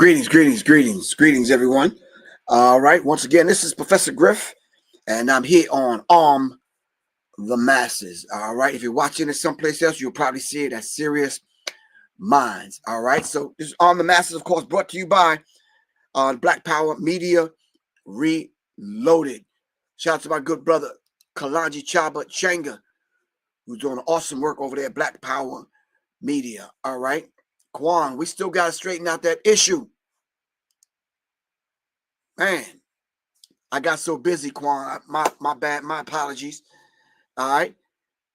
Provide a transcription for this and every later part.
Greetings, everyone. All right, once again, this is Professor Griff, and I'm here on Arm the Masses. All right, if you're watching it someplace else, you'll probably see it as Serious Minds. All right, so this is Arm the Masses, of course, brought to you by Black Power Media Reloaded. Shout out to my good brother, Kalanji Chaba Changa, who's doing awesome work over there at Black Power Media. All right. Quan, we still got to straighten out that issue. Man, I got so busy, Quan. My bad. My apologies. All right.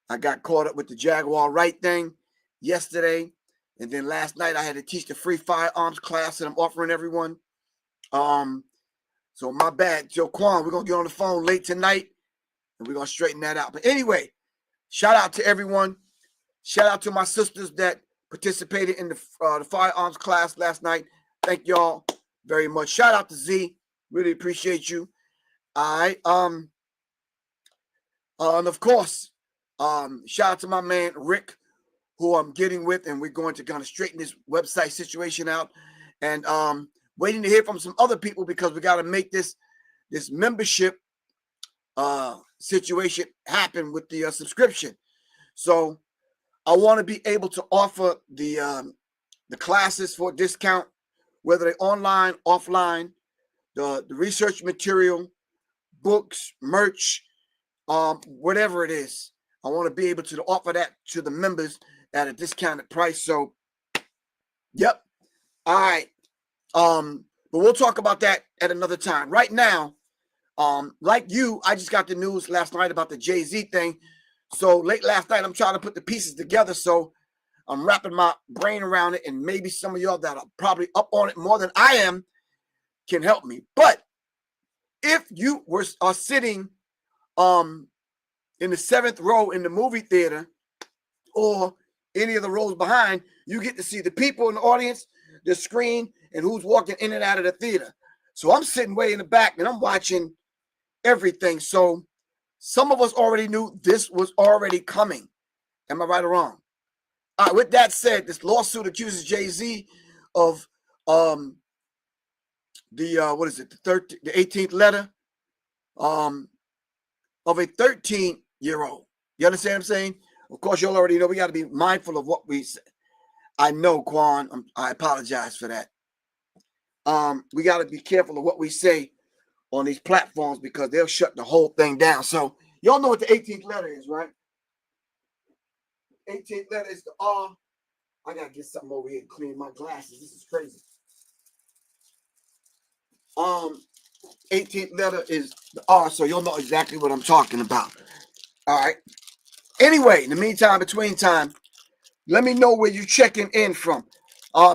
I got caught up with the Jaguar Right thing yesterday. And then last night I had to teach the free firearms class that I'm offering everyone. So my bad. So Quan, we're going to get on the phone late tonight and we're going to straighten that out. But anyway, shout out to everyone. Shout out to my sisters that participated in the firearms class last night. Thank y'all very much. Shout out to Z. Really appreciate you. All right. And of course, shout out to my man Rick, who I'm getting with, and we're going to kind of straighten this website situation out. And waiting to hear from some other people because we got to make this membership situation happen with the subscription. So I want to be able to offer the classes for a discount, whether they're online, offline, the research material, books, merch, whatever it is. I want to be able to offer that to the members at a discounted price. So, yep. All right. But we'll talk about that at another time. Right now, like you, I just got the news last night about the Jay-Z thing. So late last night, I'm trying to put the pieces together. So I'm wrapping my brain around it. And maybe some of y'all that are probably up on it more than I am can help me. But if you are sitting in the 7th row in the movie theater or any of the rows behind, you get to see the people in the audience, the screen, and who's walking in and out of the theater. So I'm sitting way in the back and I'm watching everything. So some of us already knew this was already coming. Am I right or wrong? All right, with that said, this lawsuit accuses Jay-Z of the 18th letter of a 13-year-old. You understand what I'm saying? Of course, you all already know we got to be mindful of what we say. I know, Quan. I apologize for that. We got to be careful of what we say on these platforms because they'll shut the whole thing down. So y'all know what the 18th letter is, right? 18th letter is the R. I gotta get something over here to clean my glasses. This is crazy. 18th letter is the R, so you'll know exactly what I'm talking about. All right. Anyway, in the meantime, between time, let me know where you're checking in from.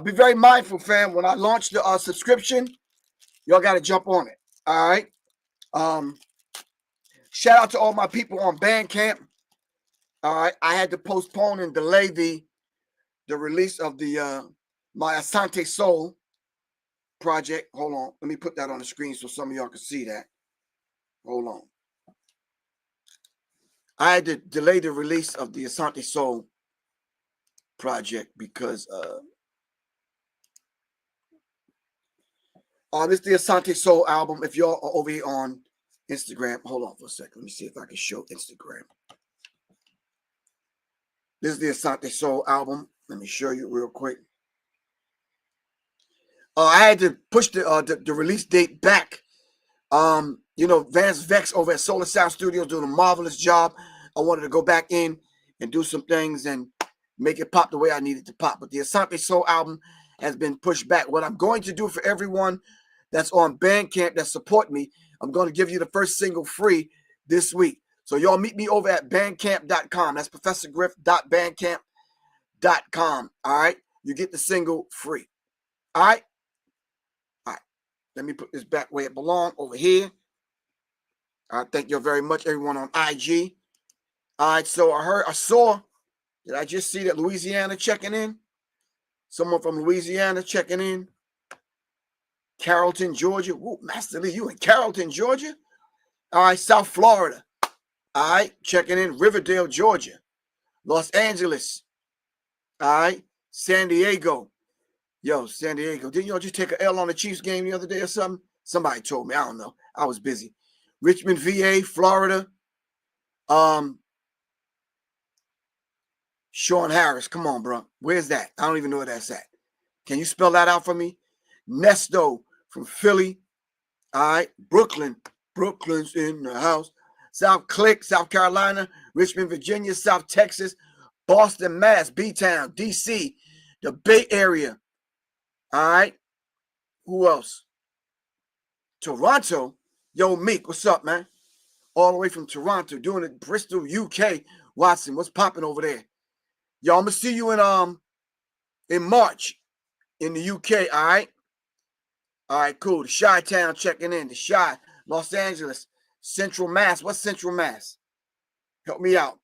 Be very mindful, fam. When I launch the subscription, y'all got to jump on it. All right. Shout out to all my people on Bandcamp. All right. I had to postpone and delay the release of the my Asante Soul project. Hold on. Let me put that on the screen so some of y'all can see that. Hold on. I had to delay the release of the Asante Soul project because this is the Asante Soul album. If y'all are over here on Instagram, hold on for a second. Let me see if I can show Instagram. This is the Asante Soul album. Let me show you real quick. I had to push the release date back. You know, Vance Vex over at Solar Sound Studios doing a marvelous job. I wanted to go back in and do some things and make it pop the way I needed to pop. But the Asante Soul album has been pushed back. What I'm going to do for everyone that's on Bandcamp that support me, I'm going to give you the first single free this week. So y'all meet me over at bandcamp.com. That's professorgriff.bandcamp.com. All right. You get the single free. All right. All right. Let me put this back where it belongs over here. All right. Thank you very much, everyone on IG. All right. So did I just see that Louisiana checking in? Someone from Louisiana checking in. Carrollton, Georgia. Woo, Master Lee, you in Carrollton, Georgia? All right, South Florida. All right, checking in. Riverdale, Georgia. Los Angeles. All right, San Diego. Yo, San Diego, didn't y'all just take an L on the Chiefs game the other day or something? Somebody told me. I don't know. I was busy. Richmond, VA, Florida. Sean Harris. Come on, bro. Where's that? I don't even know where that's at. Can you spell that out for me? Nesto from Philly. All right. Brooklyn. Brooklyn's in the house. South Click, South Carolina. Richmond, Virginia. South Texas. Boston, Mass. B-Town. D.C. The Bay Area. All right. Who else? Toronto. Yo, Meek, what's up, man? All the way from Toronto, doing it. Bristol, UK. Watson, what's popping over there? Yo, I'm gonna see you in March in the UK. All right. All right, cool. The Chi-Town checking in. The Chi, Los Angeles, Central Mass. What's Central Mass? Help me out.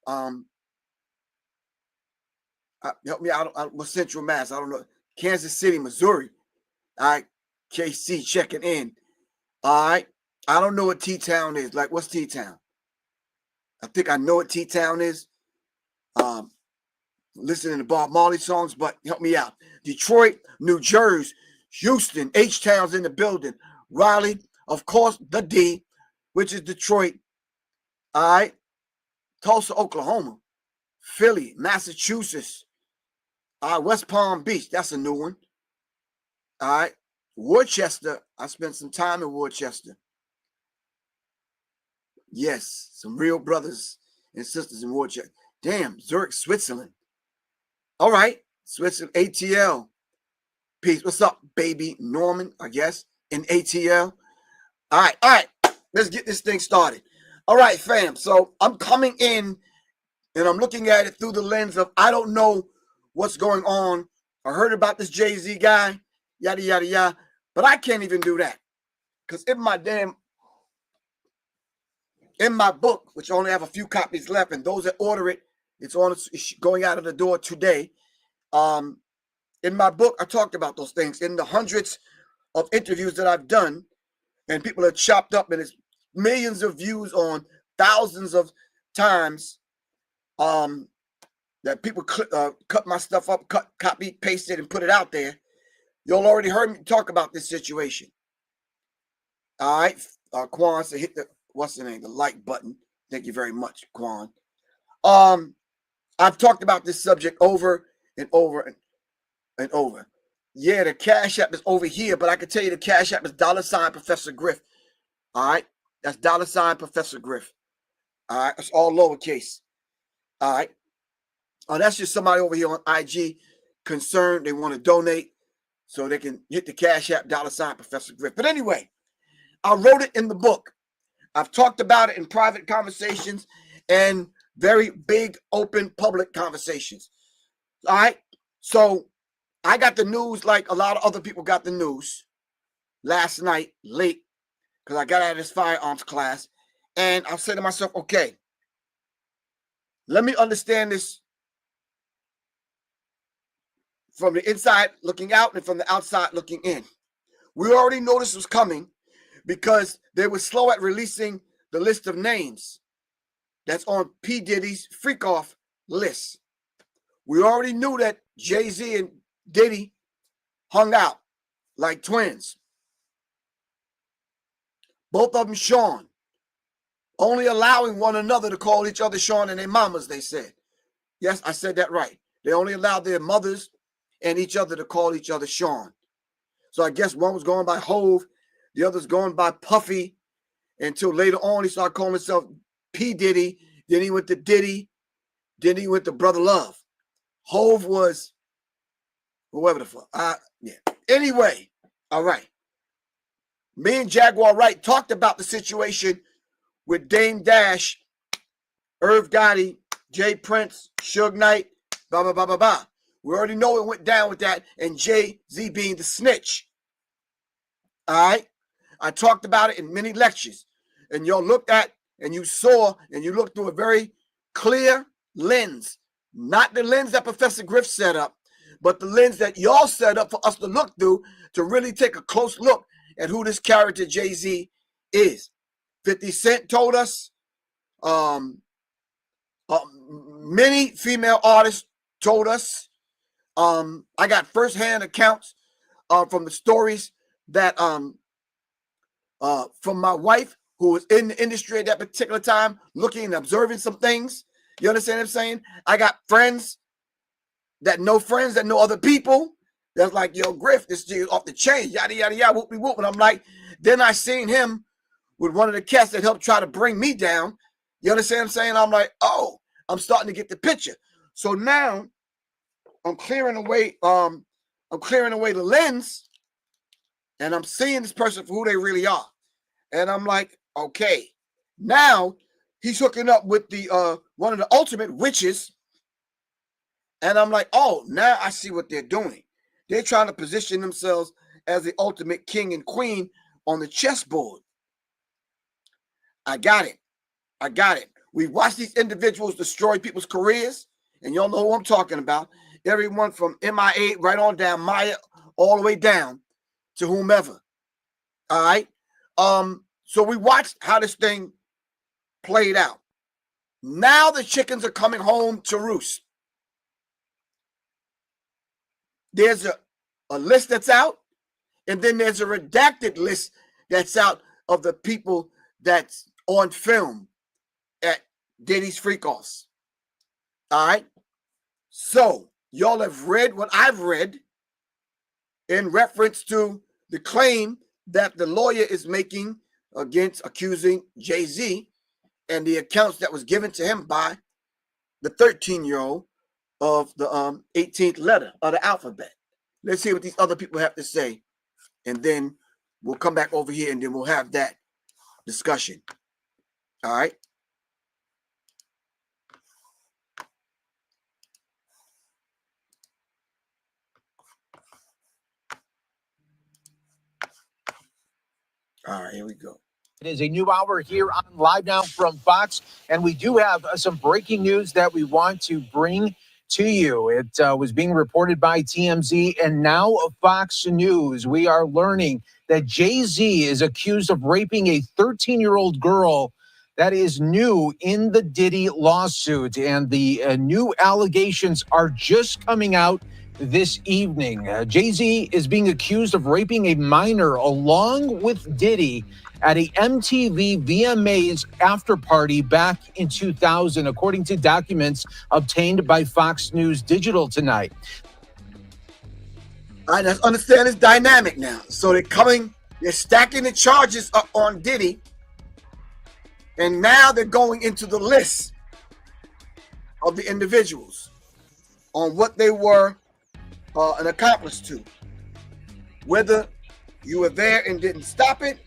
Help me out. What's Central Mass? I don't know. Kansas City, Missouri. All right. KC checking in. All right. I don't know what T-Town is. Like, what's T-Town? I think I know what T-Town is. Listening to Bob Marley songs, but help me out. Detroit, New Jersey, Houston, H-Town's in the building. Raleigh, of course, the D, which is Detroit. All right. Tulsa, Oklahoma. Philly, Massachusetts. West Palm Beach. That's a new one. All right. Worcester. I spent some time in Worcester. Yes, some real brothers and sisters in Worcester. Damn, Zurich, Switzerland. All right. Switzerland, ATL. Peace. What's up, baby Norman, I guess, in ATL? All right. Let's get this thing started. All right, fam. So I'm coming in and I'm looking at it through the lens of I don't know what's going on. I heard about this Jay-Z guy, yada, yada, yada. But I can't even do that. Because in my book, which I only have a few copies left, and those that order it, it's going out of the door today. In my book, I talked about those things. In the hundreds of interviews that I've done, and people are chopped up, and it's millions of views on thousands of times that people cut my stuff up, copy, paste it, and put it out there. Y'all already heard me talk about this situation. All right. Quan said hit the, what's the name? The like button. Thank you very much, Quan. I've talked about this subject over and over and over. Yeah, the Cash App is over here, but I can tell you the Cash App is $ Professor Griff. All right. That's $ Professor Griff. All right. It's all lowercase. All right. Oh, that's just somebody over here on IG concerned. They want to donate so they can hit the Cash App $ Professor Griff. But anyway, I wrote it in the book. I've talked about it in private conversations and very big, open, public conversations. All right. So I got the news like a lot of other people got the news last night late because I got out of this firearms class. And I said to myself, okay, let me understand this from the inside looking out and from the outside looking in. We already knew this was coming because they were slow at releasing the list of names that's on P. Diddy's freak off list. We already knew that Jay-Z and Diddy hung out like twins. Both of them Sean, only allowing one another to call each other Sean and their mamas, they said. Yes, I said that right. They only allowed their mothers and each other to call each other Sean. So I guess one was going by Hove, the other's going by Puffy, until later on he started calling himself P. Diddy. Then he went to Diddy. Then he went to Brother Love. Hove was whoever the fuck. Yeah. Anyway, all right. Me and Jaguar Wright talked about the situation with Dame Dash, Irv Gotti, Jay Prince, Suge Knight, blah, blah, blah, blah, blah. We already know it went down with that, and Jay-Z being the snitch. All right? I talked about it in many lectures, and y'all looked at, and you saw, and you looked through a very clear lens, not the lens that Professor Griff set up, but the lens that y'all set up for us to look through to really take a close look at who this character Jay-Z is. 50 Cent told us, many female artists told us, I got firsthand accounts from the stories that from my wife, who was in the industry at that particular time, looking and observing some things. You understand what I'm saying? I got friends that know other people. That's like, yo, Griff, this dude off the chain, yada, yada, yada, whoopie whoop. And I'm like, then I seen him with one of the cats that helped try to bring me down. You understand what I'm saying? I'm like, oh, I'm starting to get the picture. So now I'm clearing away the lens, and I'm seeing this person for who they really are. And I'm like, okay, now he's hooking up with the one of the ultimate witches. And I'm like, oh, now I see what they're doing. They're trying to position themselves as the ultimate king and queen on the chessboard. I got it. We watched these individuals destroy people's careers, and y'all know who I'm talking about. Everyone from MIA right on down, Maya, all the way down to whomever. All right. So we watched how this thing played out. Now the chickens are coming home to roost. There's a list that's out, and then there's a redacted list that's out of the people that's on film at Diddy's Freak-Offs. All right. So y'all have read what I've read in reference to the claim that the lawyer is making against accusing Jay-Z and the accounts that was given to him by the 13-year-old of the 18th letter of the alphabet. Let's see what these other people have to say, and then we'll come back over here and then we'll have that discussion. All right. All right, here we go. It is a new hour here on Live Now from Fox, and we do have some breaking news that we want to bring to you. It was being reported by TMZ and now Fox News. We are learning that Jay-Z is accused of raping a 13-year-old girl. That is new in the Diddy lawsuit, and the new allegations are just coming out this evening. Jay-Z is being accused of raping a minor along with Diddy at a MTV VMAs after party back in 2000, according to documents obtained by Fox News Digital tonight. All right, let's understand this dynamic now. So they're stacking the charges up on Diddy, and now they're going into the list of the individuals on what they were an accomplice to. Whether you were there and didn't stop it,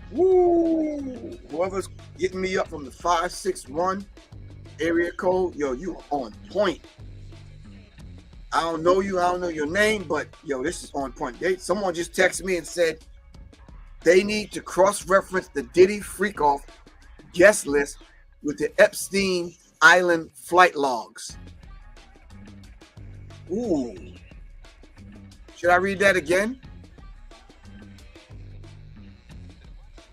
woo, whoever's getting me up from the 561 area code, yo, you are on point. I don't know you, I don't know your name, but yo, this is on point. Someone just texted me and said they need to cross-reference the Diddy Freak-Off guest list with the Epstein Island flight logs. Ooh. Should I read that again?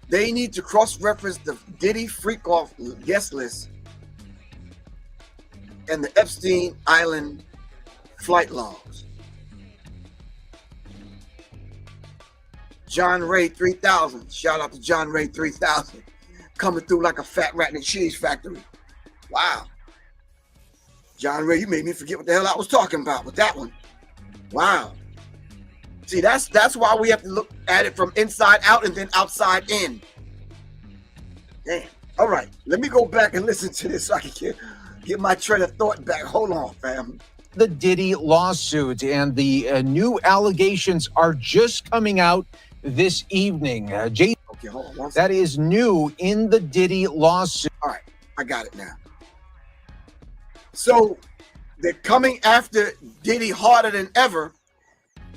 They need to cross-reference the Diddy Freak-Off guest list and the Epstein Island flight logs. John Ray 3000. Shout out to John Ray 3000. Coming through like a fat rat in a cheese factory. Wow. John Ray, you made me forget what the hell I was talking about with that one. Wow. See, that's why we have to look at it from inside out and then outside in. Damn. All right. Let me go back and listen to this so I can get my train of thought back. Hold on, fam. The Diddy lawsuit, and the new allegations are just coming out this evening. Okay, hold on. That is new in the Diddy lawsuit. All right. I got it now. So they're coming after Diddy harder than ever.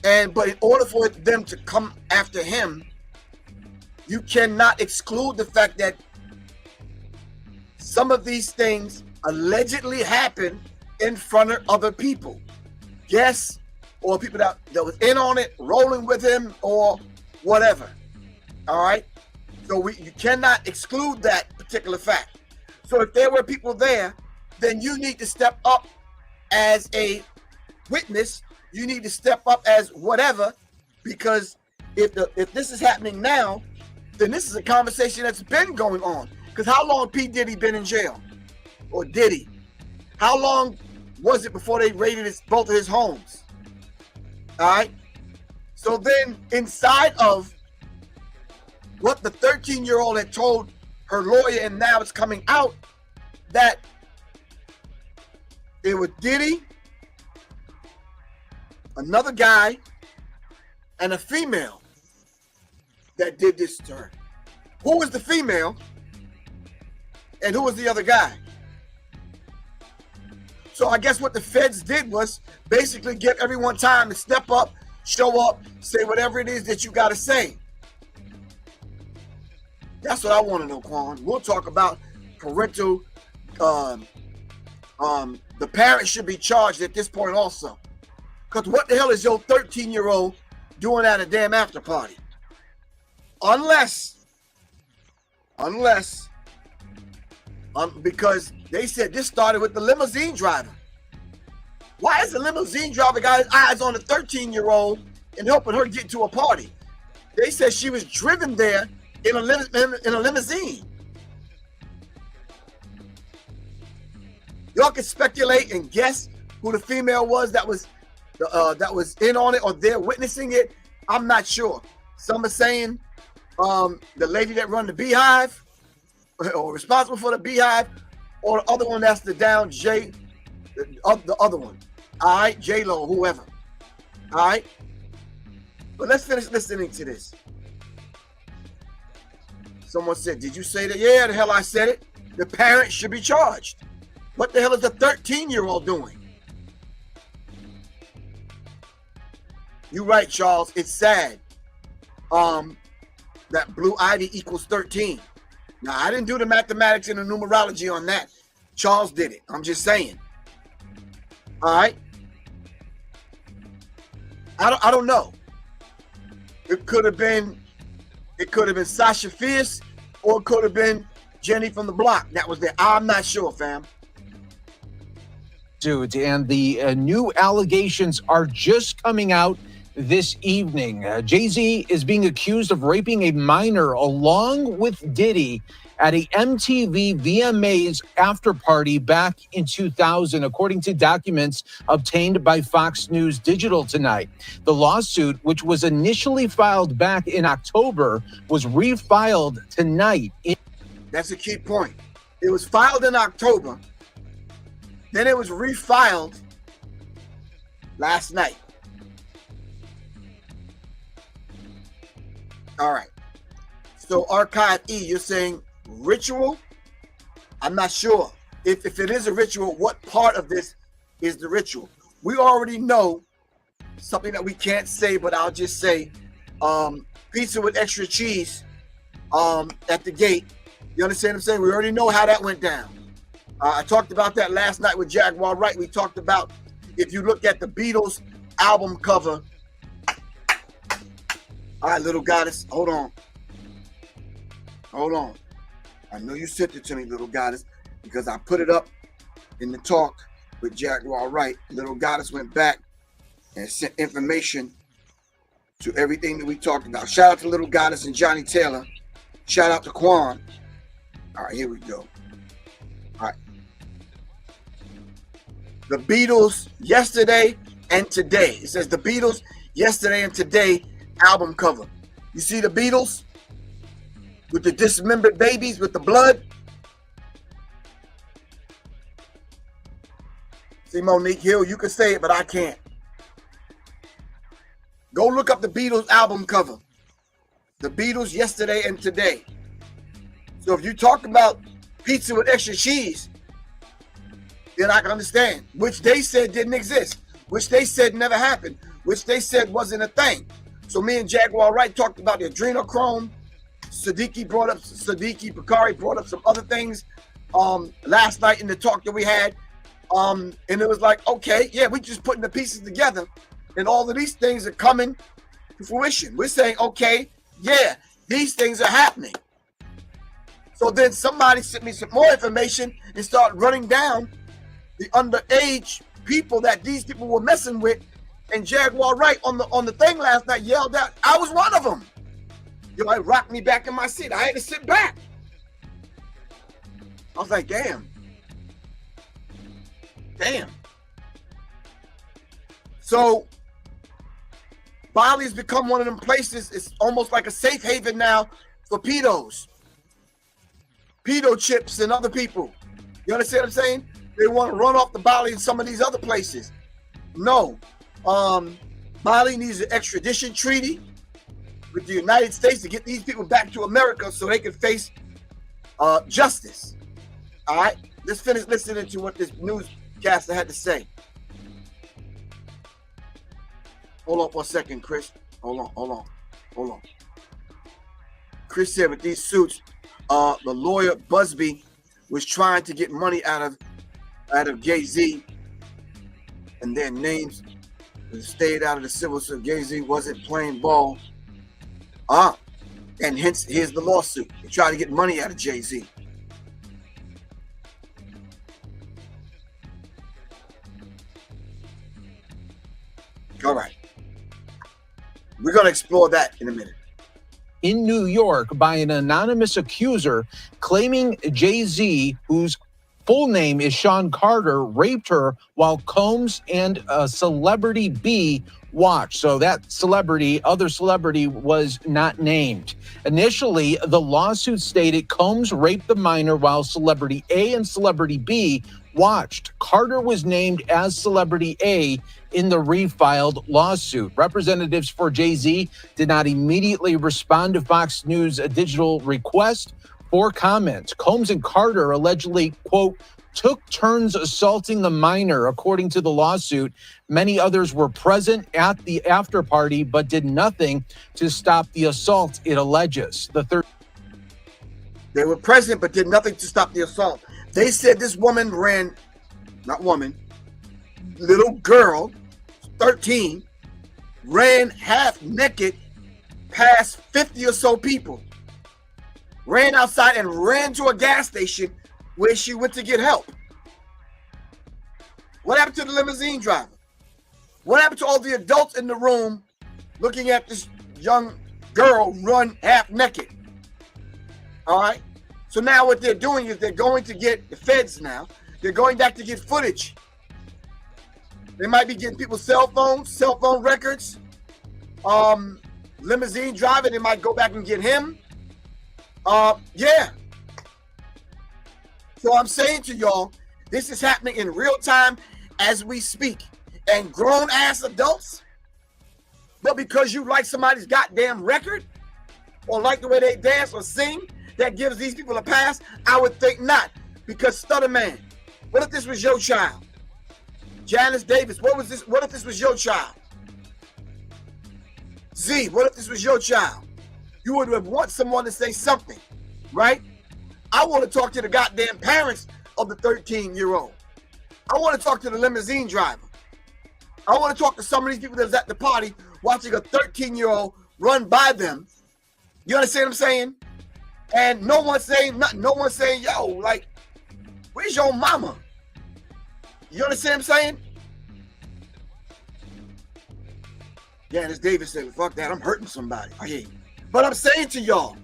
But in order for them to come after him, you cannot exclude the fact that some of these things allegedly happened in front of other people. Guests or people that was in on it, rolling with him or whatever. All right? So you cannot exclude that particular fact. So if there were people there, then you need to step up as a witness. You need to step up as whatever, because if this is happening now, then this is a conversation that's been going on. Because how long P. Diddy been in jail? Or Diddy? How long was it before they raided both of his homes? All right. So then inside of what the 13-year-old had told her lawyer, and now it's coming out that it was Diddy, another guy, and a female that did this to her. Who was the female and who was the other guy? So I guess what the feds did was basically give everyone time to step up, show up, say whatever it is that you got to say. That's what I want to know, Quan. We'll talk about parental. The parents should be charged at this point also. Because what the hell is your 13-year-old doing at a damn after party? Unless, because they said this started with the limousine driver. Why is the limousine driver got his eyes on the 13-year-old and helping her get to a party? They said she was driven there in a limousine. Y'all can speculate and guess who the female was that was in on it or there witnessing it. I'm not sure. Some are saying the lady that run the Beehive or responsible for the Beehive, or the other one that's the down J, the other one. All right, J-Lo, whoever. All right. But let's finish listening to this. Someone said, did you say that? Yeah, the hell I said it. The parents should be charged. What the hell is the 13-year-old doing? You're right, Charles. It's sad that Blue Ivy equals 13. Now, I didn't do the mathematics and the numerology on that. Charles did it. I'm just saying. All right. I don't know. It could have been Sasha Fierce, or it could have been Jenny from the block that was there. I'm not sure, fam. Dude, and the new allegations are just coming out this evening. Jay-Z is being accused of raping a minor along with Diddy at a MTV VMAs after party back in 2000, according to documents obtained by Fox News Digital tonight. The lawsuit, which was initially filed back in October, was refiled tonight. That's a key point. It was filed in October. Then it was refiled last night. All right. So Archive E, you're saying ritual? I'm not sure. If it is a ritual, what part of this is the ritual? We already know something that we can't say, but I'll just say pizza with extra cheese at the gate. You understand what I'm saying? We already know how that went down. I talked about that last night with Jaguar Wright. We talked about, if you look at the Beatles album cover. All right, little goddess, hold on. Hold on. I know you sent it to me, little goddess, because I put it up in the talk with Jaguar Wright. Little goddess went back and sent information to everything that we talked about. Shout out to little goddess and Johnny Taylor. Shout out to Quan. All right, here we go. All right. The Beatles yesterday and today. It says the Beatles yesterday and today album cover. You see the Beatles with the dismembered babies with the blood? See, Monique Hill, you can say it, but I can't. Go look up the Beatles album cover. The Beatles yesterday and today. So if you talk about pizza with extra cheese, then I can understand, which they said didn't exist, which they said never happened, which they said wasn't a thing. So me and Jaguar Wright talked about the adrenochrome. Bakari brought up some other things last night in the talk that we had. And it was like, okay, yeah, we just putting the pieces together, and all of these things are coming to fruition. We're saying, okay, yeah, these things are happening. So then somebody sent me some more information and start running down the underage people that these people were messing with, and Jaguar Wright on the thing last night yelled out, I was one of them. Yo, it rocked me back in my seat. I had to sit back. I was like, damn. Damn. So Bali's become one of them places. It's almost like a safe haven now for pedos, pedo chips, and other people. You understand what I'm saying? They want to run off the Bali in some of these other places. No. Bali needs an extradition treaty with the United States to get these people back to America so they can face justice. All right? Let's finish listening to what this newscaster had to say. Hold on for a second, Chris. Hold on. Chris said with these suits, the lawyer Busby was trying to get money out of Jay-Z, and their names stayed out of the civil suit. Jay-Z wasn't playing ball. And hence here's the lawsuit. They try to get money out of Jay-Z. All right. We're going to explore that in a minute. In New York by an anonymous accuser claiming Jay-Z, whose full name is Shawn Carter, raped her while Combs and a celebrity B watched. So that other celebrity was not named. Initially, the lawsuit stated Combs raped the minor while celebrity A and celebrity B watched. Carter was named as celebrity A in the refiled lawsuit. Representatives for Jay-Z did not immediately respond to Fox News' digital request for comment. Combs and Carter allegedly, quote, took turns assaulting the minor, according to the lawsuit. Many others were present at the after party, but did nothing to stop the assault, it alleges. They were present, but did nothing to stop the assault. They said this woman little girl, 13, ran half naked past 50 or so people. Ran outside and ran to a gas station where she went to get help. What happened to the limousine driver? What happened to all the adults in the room looking at this young girl run half naked? All right. So now what they're doing is they're going to get the feds now. They're going back to get footage. They might be getting people's cell phone records. Limousine driver, they might go back and get him. Yeah. So I'm saying to y'all, this is happening in real time as we speak. And grown ass adults, but because you like somebody's goddamn record or like the way they dance or sing, that gives these people a pass? I would think not. Because Stutter Man, what if this was your child? Janice Davis, what if this was your child? Z, what if this was your child? You would have want someone to say something, right? I want to talk to the goddamn parents of the 13-year-old. I want to talk to the limousine driver. I want to talk to some of these people that was at the party watching a 13-year-old run by them. You understand what I'm saying? And no one's saying nothing. No one's saying, yo, like, where's your mama? You understand what I'm saying? Janice Davis said, fuck that, I'm hurting somebody. I hear you. But I'm saying to y'all,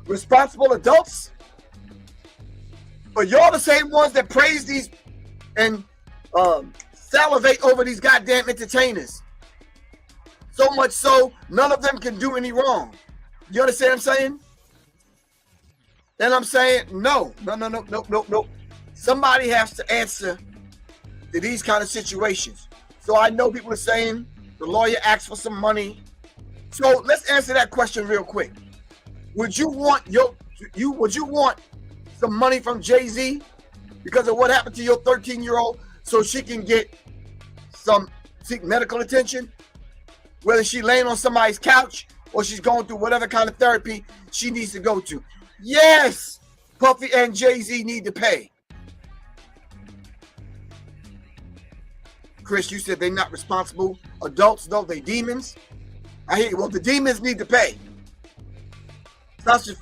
responsible adults, but y'all the same ones that praise these and salivate over these goddamn entertainers. So much so, none of them can do any wrong. You understand what I'm saying? And I'm saying, no. Somebody has to answer to these kind of situations. So I know people are saying the lawyer asked for some money. So let's answer that question real quick. Would you want some money from Jay-Z because of what happened to your 13-year-old so she can seek medical attention? Whether she's laying on somebody's couch or she's going through whatever kind of therapy she needs to go to. Yes, Puffy and Jay-Z need to pay. Chris, you said they're not responsible adults, though they demons. I hear you. Well, the demons need to pay. Sasha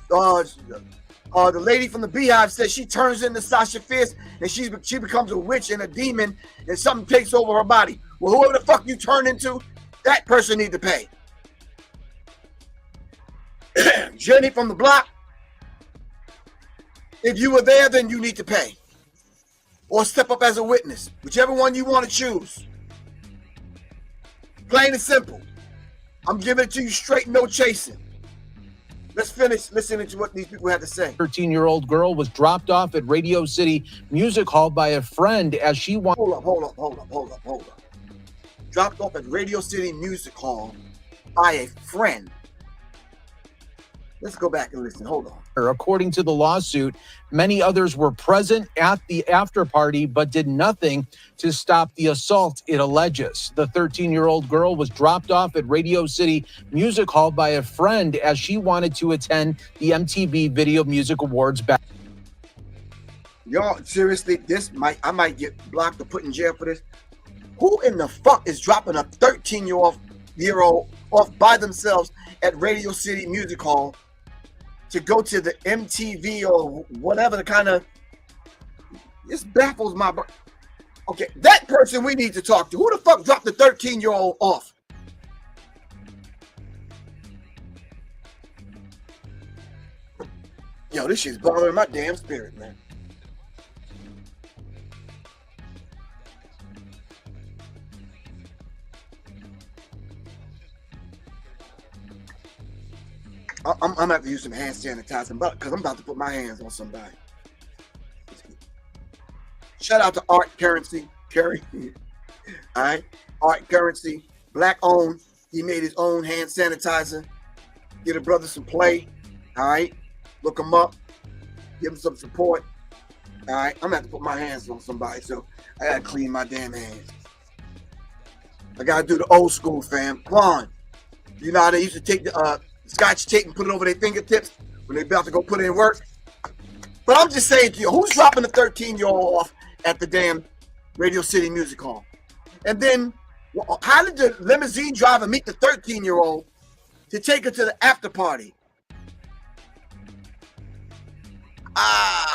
The lady from the Beehive says she turns into Sasha Fierce and she becomes a witch and a demon and something takes over her body. Well, whoever the fuck you turn into, that person need to pay. Jenny from the block, if you were there, then you need to pay. Or step up as a witness. Whichever one you want to choose. Plain and simple. I'm giving it to you straight, no chasing. Let's finish listening to what these people had to say. 13-year-old girl was dropped off at Radio City Music Hall by a friend as she wanted. Hold up. Dropped off at Radio City Music Hall by a friend. Let's go back and listen. Hold on. According to the lawsuit, many others were present at the after party but did nothing to stop the assault, it alleges. The 13-year-old girl was dropped off at Radio City Music Hall by a friend as she wanted to attend the MTV Video Music Awards back. Y'all, seriously, I might get blocked or put in jail for this. Who in the fuck is dropping a 13-year-old off by themselves at Radio City Music Hall to go to the MTV or whatever the kind of... This baffles my... Okay, that person we need to talk to. Who the fuck dropped the 13-year-old off? Yo, this shit's bothering my damn spirit, man. I'm gonna have to use some hand sanitizer because I'm about to put my hands on somebody. Shout out to Art Currency, Kerry. All right, Art Currency, black owned. He made his own hand sanitizer. Give a brother some play. All right, look him up. Give him some support. All right, I'm gonna have to put my hands on somebody, so I gotta clean my damn hands. I gotta do the old school, fam. Come on. You know how they used to take the Scotch tape and put it over their fingertips when they're about to go put in work. But I'm just saying to you, who's dropping the 13-year-old off at the damn Radio City Music Hall? And then, how did the limousine driver meet the 13-year-old to take her to the after party?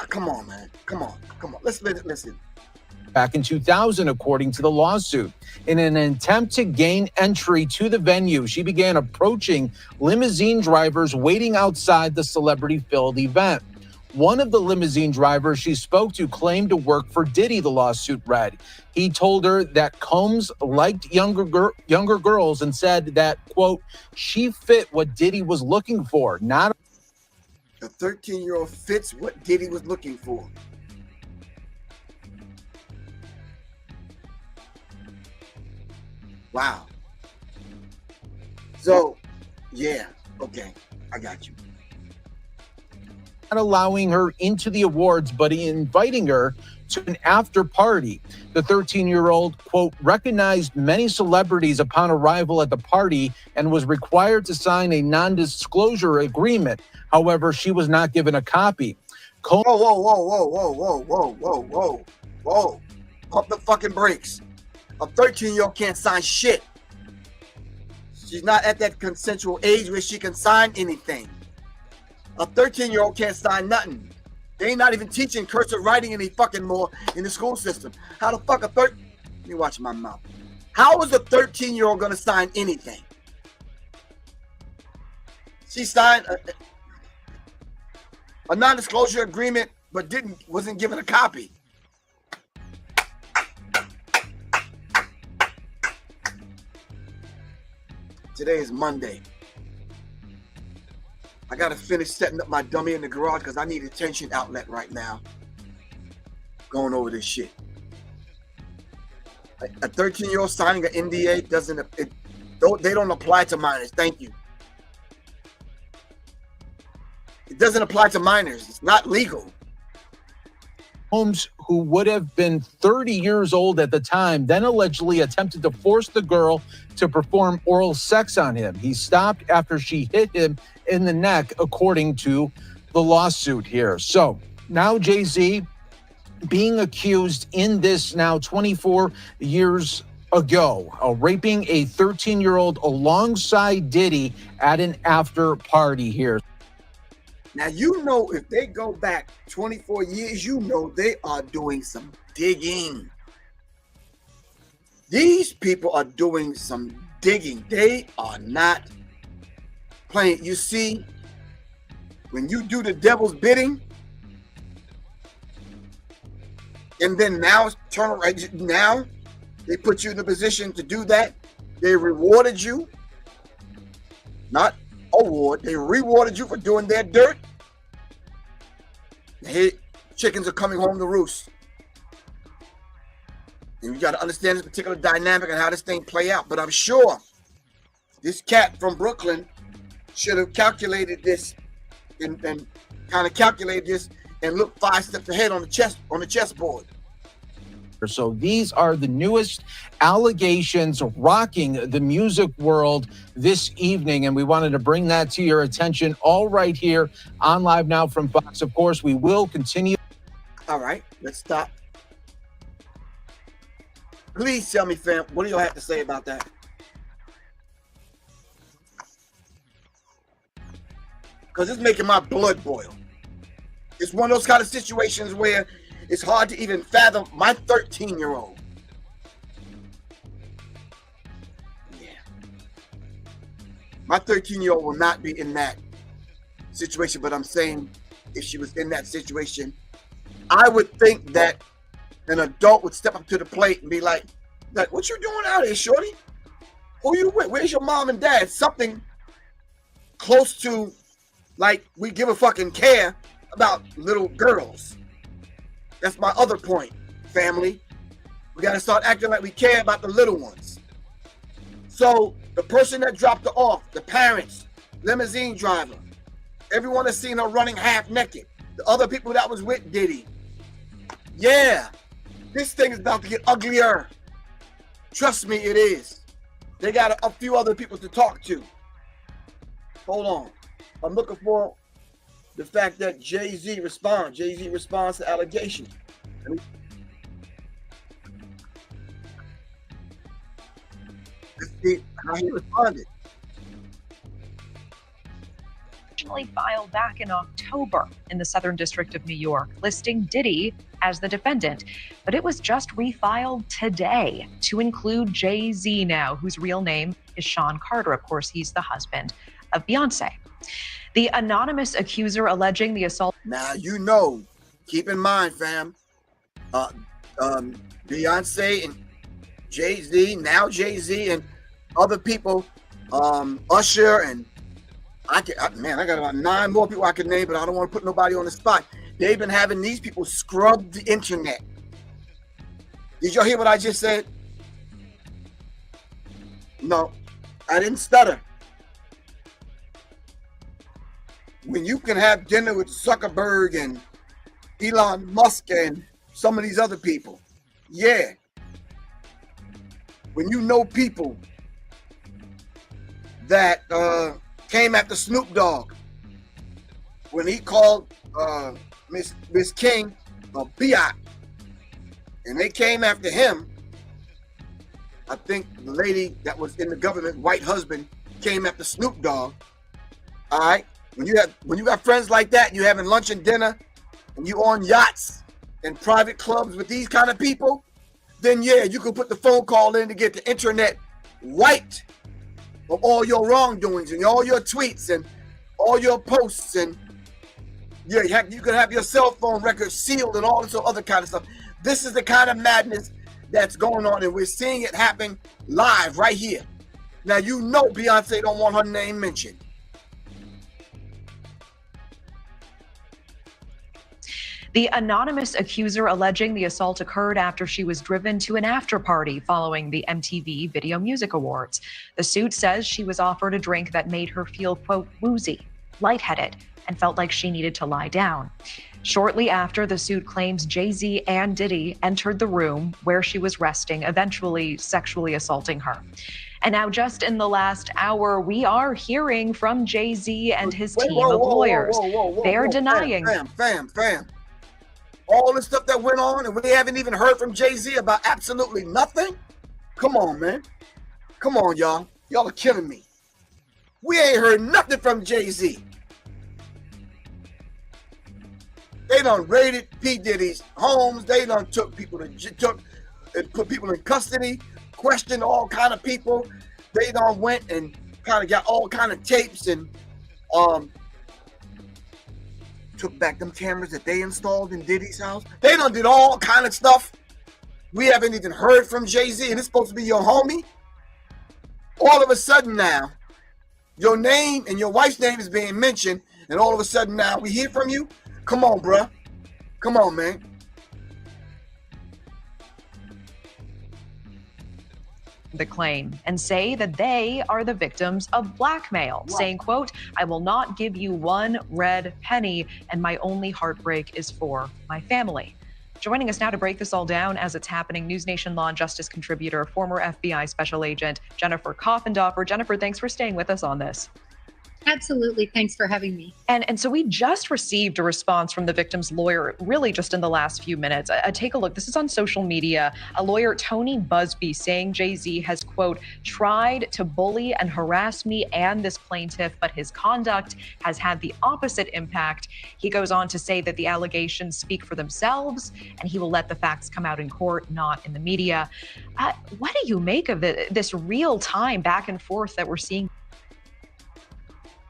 Come on, man. Come on. Let's listen. Back in 2000, according to the lawsuit. In an attempt to gain entry to the venue, she began approaching limousine drivers waiting outside the celebrity-filled event. One of the limousine drivers she spoke to claimed to work for Diddy, the lawsuit read. He told her that Combs liked younger girls and said that, quote, she fit what Diddy was looking for. Not the 13-year-old fits what Diddy was looking for. Wow. So, yeah, okay, I got you. Not allowing her into the awards, but inviting her to an after party. The 13-year-old, quote, recognized many celebrities upon arrival at the party and was required to sign a non-disclosure agreement. However, she was not given a copy. Whoa. Pump the fucking brakes. A 13-year-old can't sign shit. She's not at that consensual age where she can sign anything. A 13-year-old can't sign nothing. They ain't not even teaching cursive writing any fucking more in the school system. How the fuck let me watch my mouth. How is a 13-year-old gonna sign anything? She signed a non-disclosure agreement, but wasn't given a copy. Today is Monday. I gotta finish setting up my dummy in the garage because I need a tension outlet right now. Going over this shit. A 13-year-old signing an NDA they don't apply to minors. Thank you. It doesn't apply to minors. It's not legal. Combs, who would have been 30 years old at the time, then allegedly attempted to force the girl to perform oral sex on him. He stopped after she hit him in the neck, according to the lawsuit here. So now Jay-Z being accused in this now 24 years ago of raping a 13-year-old alongside Diddy at an after party here. Now, you know, if they go back 24 years, you know they are doing some digging. These people are doing some digging. They are not playing. You see, when you do the devil's bidding, and then now turn around, now they put you in the position to do that. They rewarded you, not award. They rewarded you for doing their dirt. Hey, chickens are coming home to roost. And you got to understand this particular dynamic and how this thing play out. But I'm sure this cat from Brooklyn should have calculated this and kind of calculated this and looked 5 steps ahead on the chessboard. So these are the newest allegations rocking the music world this evening, and we wanted to bring that to your attention all right here on Live Now from Fox. Of course, we will continue. All right, let's stop. Please tell me, fam, what do y'all have to say about that? Because it's making my blood boil. It's one of those kind of situations where it's hard to even fathom my 13-year-old. Yeah. My 13-year-old will not be in that situation, but I'm saying if she was in that situation, I would think that an adult would step up to the plate and be like, what you doing out here, shorty? Who you with? Where's your mom and dad? Something close to like we give a fucking care about little girls. That's my other point, family. We got to start acting like we care about the little ones. So the person that dropped her off, the parents, limousine driver, everyone has seen her running half naked. The other people that was with Diddy. Yeah, this thing is about to get uglier. Trust me, it is. They got a few other people to talk to. Hold on. I'm looking for the fact that Jay-Z responds. Jay-Z responds to allegations. Let's see how he responded. Originally filed back in October in the Southern District of New York, listing Diddy as the defendant. But it was just refiled today to include Jay-Z now, whose real name is Shawn Carter. Of course, he's the husband of Beyonce. The anonymous accuser alleging the assault. Now, you know, keep in mind, fam, Beyonce and Jay-Z, now Jay-Z and other people, Usher, and I got about 9 more people I could name, but I don't want to put nobody on the spot. They've been having these people scrub the internet. Did y'all hear what I just said? No, I didn't stutter. When you can have dinner with Zuckerberg and Elon Musk and some of these other people, yeah. When you know people that came after Snoop Dogg, when he called Miss King a biatch, and they came after him. I think the lady that was in the government, white husband, came after Snoop Dogg. All right. When you got friends like that, and you having lunch and dinner, and you on yachts and private clubs with these kind of people, then yeah, you can put the phone call in to get the internet wiped of all your wrongdoings and all your tweets and all your posts, and yeah, you could have your cell phone records sealed and all this other kind of stuff. This is the kind of madness that's going on, and we're seeing it happen live right here. Now, you know Beyonce don't want her name mentioned. The anonymous accuser alleging the assault occurred after she was driven to an after party following the MTV Video Music Awards. The suit says she was offered a drink that made her feel, quote, woozy, lightheaded, and felt like she needed to lie down. Shortly after, the suit claims Jay-Z and Diddy entered the room where she was resting, eventually sexually assaulting her. And now, just in the last hour, we are hearing from Jay-Z and his team of lawyers. They're denying. Fam. All the stuff that went on, and we haven't even heard from Jay-Z about absolutely nothing? Come on, man. Come on, y'all. Y'all are killing me. We ain't heard nothing from Jay-Z. They done raided P. Diddy's homes. They done took people and put people in custody, questioned all kind of people. They done went and kind of got all kind of tapes and took back them cameras that they installed in Diddy's house. They done did all kind of stuff. We haven't even heard from Jay-Z, and it's supposed to be your homie. All of a sudden now, your name and your wife's name is being mentioned, and all of a sudden now we hear from you. Come on, bruh. Come on, man. The claim and say that they are the victims of blackmail, saying, quote, "I will not give you one red penny, and my only heartbreak is for my family." Joining us now to break this all down as it's happening, News Nation Law and Justice contributor, former FBI Special Agent Jennifer Coffendorfer. Jennifer, thanks for staying with us on this. Absolutely. Thanks for having me. And so we just received a response from the victim's lawyer, really just in the last few minutes. Take a look. This is on social media. A lawyer, Tony Busby, saying Jay-Z has, quote, "tried to bully and harass me and this plaintiff, but his conduct has had the opposite impact." He goes on to say that the allegations speak for themselves and he will let the facts come out in court, not in the media. What do you make of this real-time back and forth that we're seeing?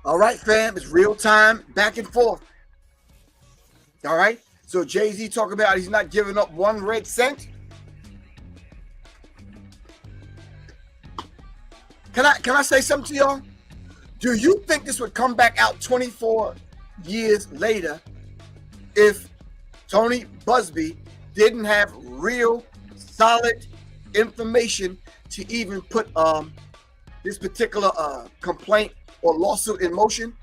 All right, fam, it's real time, back and forth. All right, so Jay-Z talking about he's not giving up one red cent. Can I say something to y'all? Do you think this would come back out 24 years later if Tony Busby didn't have real solid information to even put this particular complaint or lawsuit in motion?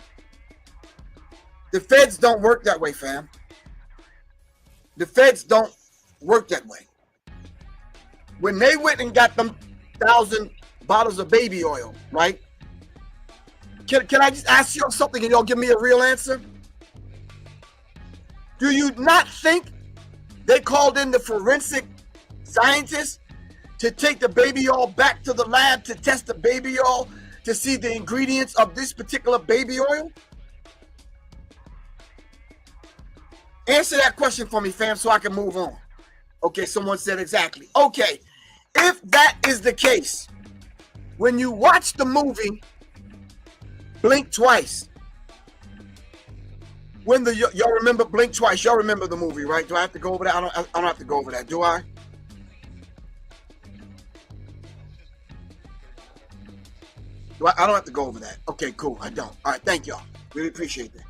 The feds don't work that way, fam. The feds don't work that way. When they went and got them 1,000 bottles of baby oil, right? Can I just ask y'all something and y'all give me a real answer? Do you not think they called in the forensic scientists to take the baby oil back to the lab to test the baby oil to see the ingredients of this particular baby oil? Answer that question for me, fam, so I can move on. Okay, someone said exactly. Okay, if that is the case, when you watch the movie Blink Twice, y'all remember Blink Twice? Y'all remember the movie, right? Do I have to go over that? I don't have to go over that, do I? I don't have to go over that. Okay, cool. I don't. All right, thank y'all. Really appreciate that.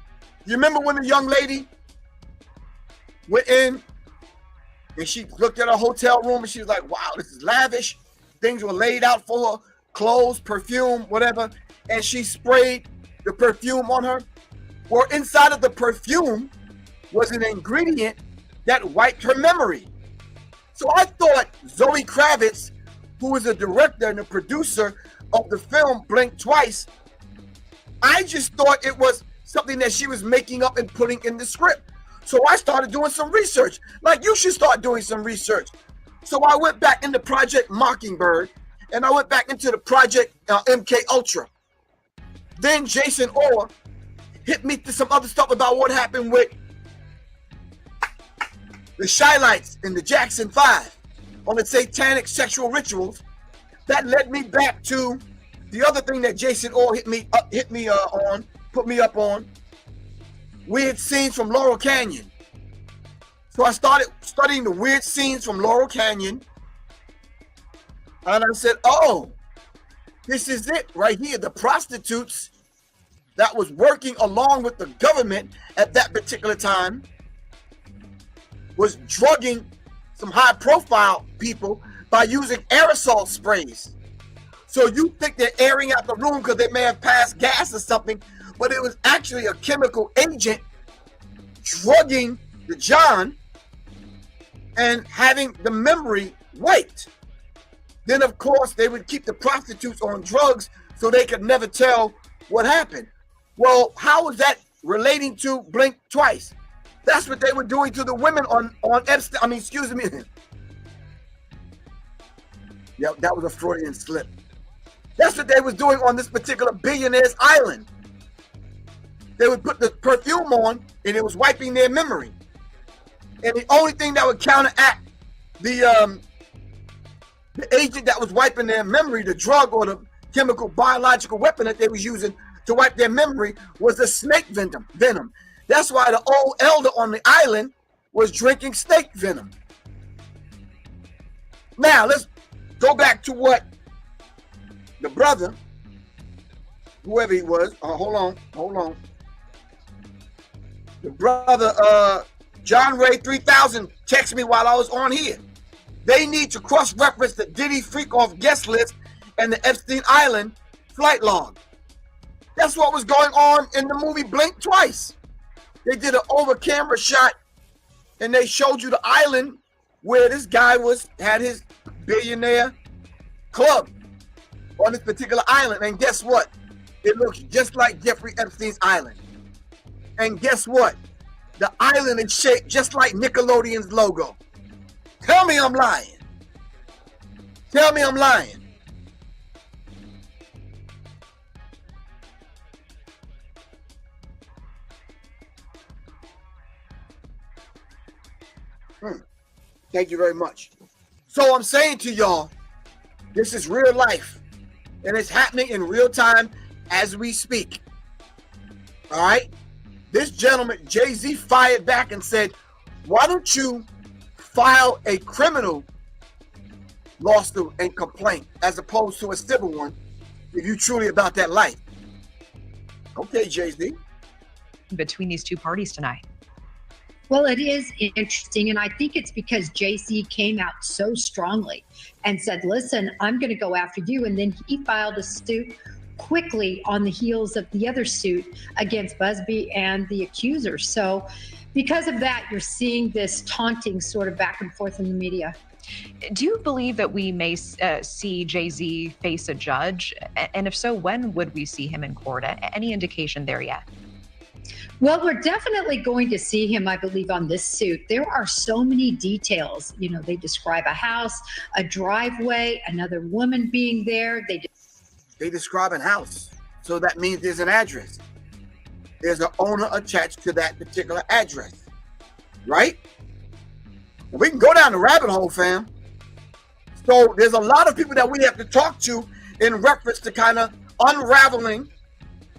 You remember when the young lady went in and she looked at her hotel room and she was like, wow, this is lavish. Things were laid out for her, clothes, perfume, whatever. And she sprayed the perfume on her. Well, inside of the perfume was an ingredient that wiped her memory. So I thought Zoe Kravitz, who was the director and the producer of the film Blink Twice, I just thought it was something that she was making up and putting in the script. So I started doing some research. Like, you should start doing some research. So I went back into Project Mockingbird, and I went back into the Project MK Ultra. Then Jason Orr hit me to some other stuff about what happened with the Shylights in the Jackson 5 on the satanic sexual rituals. That led me back to the other thing that Jason Orr put me up on. Weird scenes from Laurel Canyon. So I started studying the weird scenes from Laurel Canyon. And I said, oh, this is it right here. The prostitutes that was working along with the government at that particular time was drugging some high profile people by using aerosol sprays. So you think they're airing out the room because they may have passed gas or something, but it was actually a chemical agent drugging the John and having the memory wiped. Then, of course, they would keep the prostitutes on drugs so they could never tell what happened. Well, how is that relating to Blink Twice? That's what they were doing to the women on Epstein. I mean, excuse me. Yep, that was a Freudian slip. That's what they was doing on this particular billionaire's island. They would put the perfume on and it was wiping their memory. And the only thing that would counteract the agent that was wiping their memory, the drug or the chemical biological weapon that they was using to wipe their memory, was the snake venom. That's why the old elder on the island was drinking snake venom. Now let's go back to what the brother, whoever he was, hold on. The brother, John Ray 3000, texted me while I was on here. They need to cross-reference the Diddy freak-off guest list and the Epstein Island flight log. That's what was going on in the movie Blink Twice. They did an over-camera shot, and they showed you the island where this guy had his billionaire club on this particular island. And guess what? It looks just like Jeffrey Epstein's island. And guess what? The island is shaped just like Nickelodeon's logo. Tell me I'm lying. Tell me I'm lying. Thank you very much. So I'm saying to y'all, this is real life. And it's happening in real time as we speak. All right? This gentleman, Jay-Z, fired back and said, why don't you file a criminal lawsuit and complaint as opposed to a civil one if you're truly about that life? Okay, Jay-Z. Between these two parties tonight. Well, it is interesting, and I think it's because Jay-Z came out so strongly and said, listen, I'm going to go after you. And then he filed a suit quickly on the heels of the other suit against Busby and the accuser. So because of that, you're seeing this taunting sort of back and forth in the media. Do you believe that we may see Jay-Z face a judge? And if so, when would we see him in court? Any indication there yet? Well, we're definitely going to see him, I believe, on this suit. There are so many details. You know, they describe a house, a driveway, another woman being there. They describe a house. So that means there's an address. There's an owner attached to that particular address. Right? And we can go down the rabbit hole, fam. So there's a lot of people that we have to talk to in reference to kind of unraveling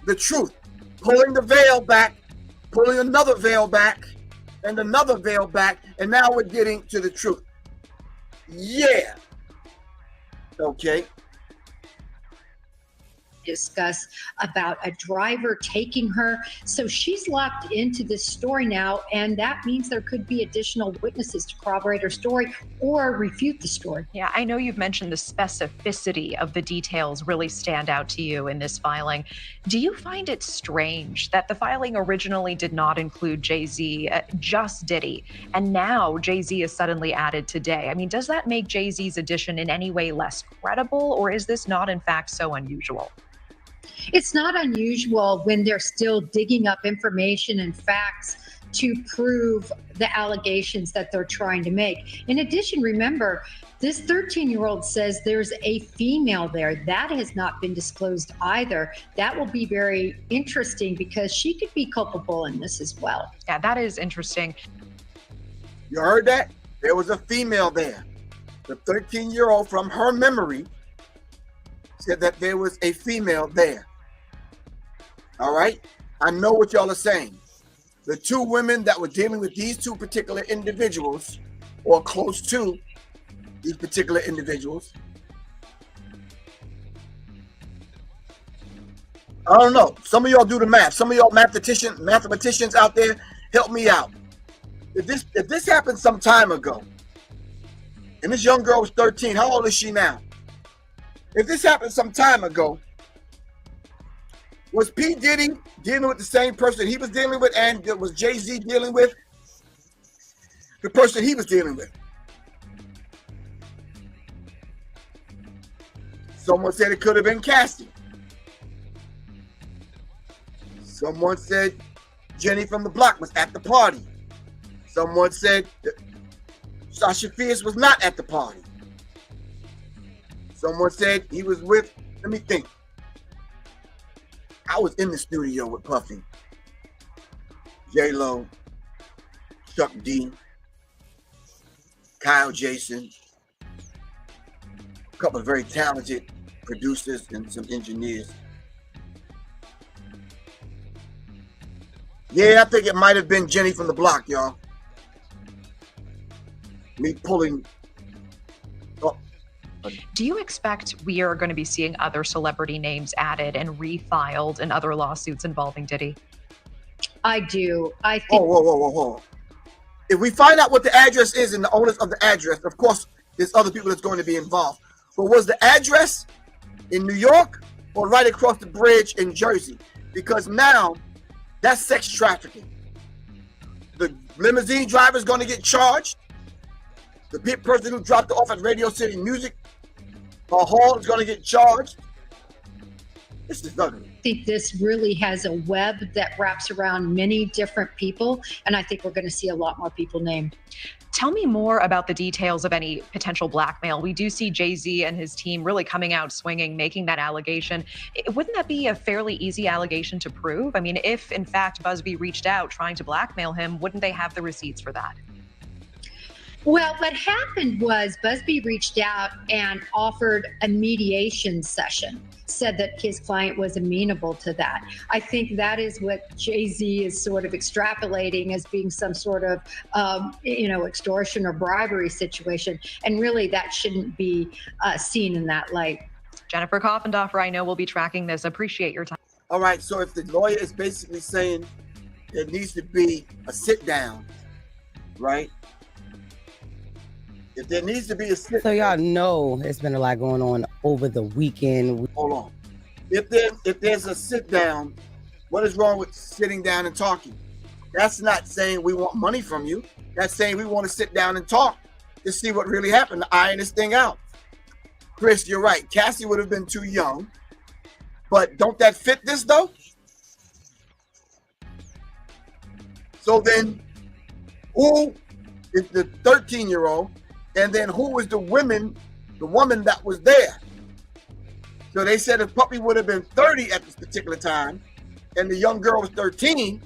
the truth. Pulling the veil back, pulling another veil back, and another veil back, and now we're getting to the truth. Yeah. Okay. Discuss about a driver taking her. So she's locked into this story now, and that means there could be additional witnesses to corroborate her story or refute the story. Yeah, I know you've mentioned the specificity of the details really stand out to you in this filing. Do you find it strange that the filing originally did not include Jay-Z, just Diddy, and now Jay-Z is suddenly added today? I mean, does that make Jay-Z's addition in any way less credible, or is this not in fact so unusual? It's not unusual when they're still digging up information and facts to prove the allegations that they're trying to make. In addition, remember, this 13-year-old says there's a female there. That has not been disclosed either. That will be very interesting because she could be culpable in this as well. Yeah, that is interesting. You heard that? There was a female there. The 13-year-old, from her memory, said that there was a female there. All right? I know what y'all are saying. The two women that were dealing with these two particular individuals, or close to these particular individuals, I don't know. Some of y'all do the math. Some of y'all mathematicians out there, help me out. If this happened some time ago, and this young girl was 13, how old is she now? If this happened some time ago, was P. Diddy dealing with the same person he was dealing with, and was Jay-Z dealing with the person he was dealing with? Someone said it could have been Cassie. Someone said Jenny from the block was at the party. Someone said that Sasha Fierce was not at the party. Someone said he was with, let me think. I was in the studio with Puffy, J-Lo, Chuck D, Kyle, Jason, a couple of very talented producers and some engineers. Yeah, I think it might have been Jenny from the block, y'all. Me pulling. Oh. Do you expect we are going to be seeing other celebrity names added and refiled in other lawsuits involving Diddy? I do. I think. Whoa. If we find out what the address is and the owners of the address, of course, there's other people that's going to be involved. But was the address in New York or right across the bridge in Jersey? Because now that's sex trafficking. The limousine driver is going to get charged. The person who dropped it off at Radio City Music Hall is going to get charged. This is ugly. I think this really has a web that wraps around many different people, and I think we're going to see a lot more people named. Tell me more about the details of any potential blackmail. We do see Jay-Z and his team really coming out swinging, making that allegation. Wouldn't that be a fairly easy allegation to prove? I mean, if in fact Busby reached out trying to blackmail him, wouldn't they have the receipts for that? Well, what happened was Busby reached out and offered a mediation session, said that his client was amenable to that. I think that is what Jay-Z is sort of extrapolating as being some sort of, extortion or bribery situation. And really that shouldn't be seen in that light. Jennifer Koffendorfer, I know we'll be tracking this. Appreciate your time. All right, so if the lawyer is basically saying there needs to be a sit down, right? If there needs to be a sit So y'all know there's been a lot going on over the weekend. Hold on. If there's a sit down, what is wrong with sitting down and talking? That's not saying we want money from you. That's saying we want to sit down and talk to see what really happened, to iron this thing out. Chris, you're right. Cassie would have been too young. But don't that fit this though? So then who is the 13-year-old? And then who was the woman that was there? So they said if Puppy would have been 30 at this particular time and the young girl was 13,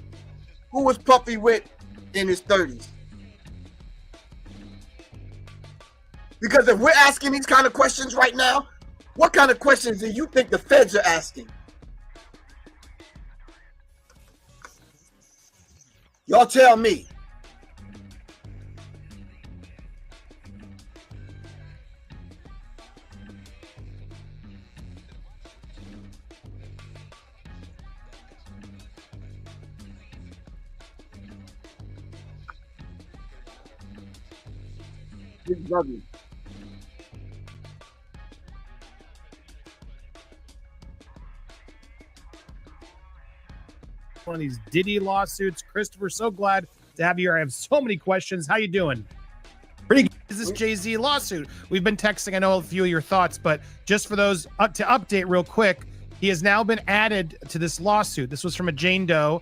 who was Puppy with in his 30s? Because if we're asking these kind of questions right now, what kind of questions do you think the feds are asking? Y'all tell me. This is ugly. One of these Diddy lawsuits. Christopher, so glad to have you here. I have so many questions. How you doing? Pretty good. Is this Jay-Z lawsuit? We've been texting, I know, a few of your thoughts, but just for those to update real quick, he has now been added to this lawsuit. This was from a Jane Doe.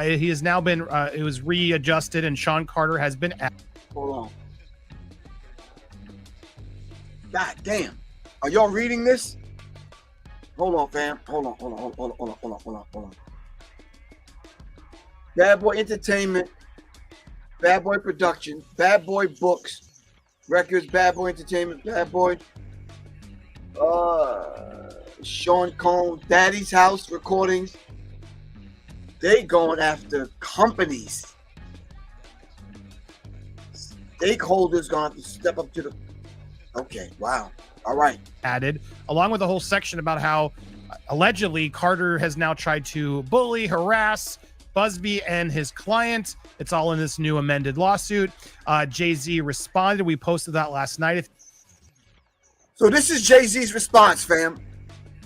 He has now been, it was readjusted, and Shawn Carter has been added. Hold on. God damn. Are y'all reading this? Hold on, fam. Hold on. Bad Boy Entertainment, Bad Boy Production, Bad Boy Books, Records, Bad Boy Entertainment, Bad Boy, Sean Combs, Daddy's House Recordings. They going after companies. Stakeholders gonna have to step up to the. Okay, wow. All right. Added, along with a whole section about how allegedly Carter has now tried to bully, harass Busby and his client. It's all in this new amended lawsuit. Jay-Z responded. We posted that last night. So this is Jay-Z's response, fam.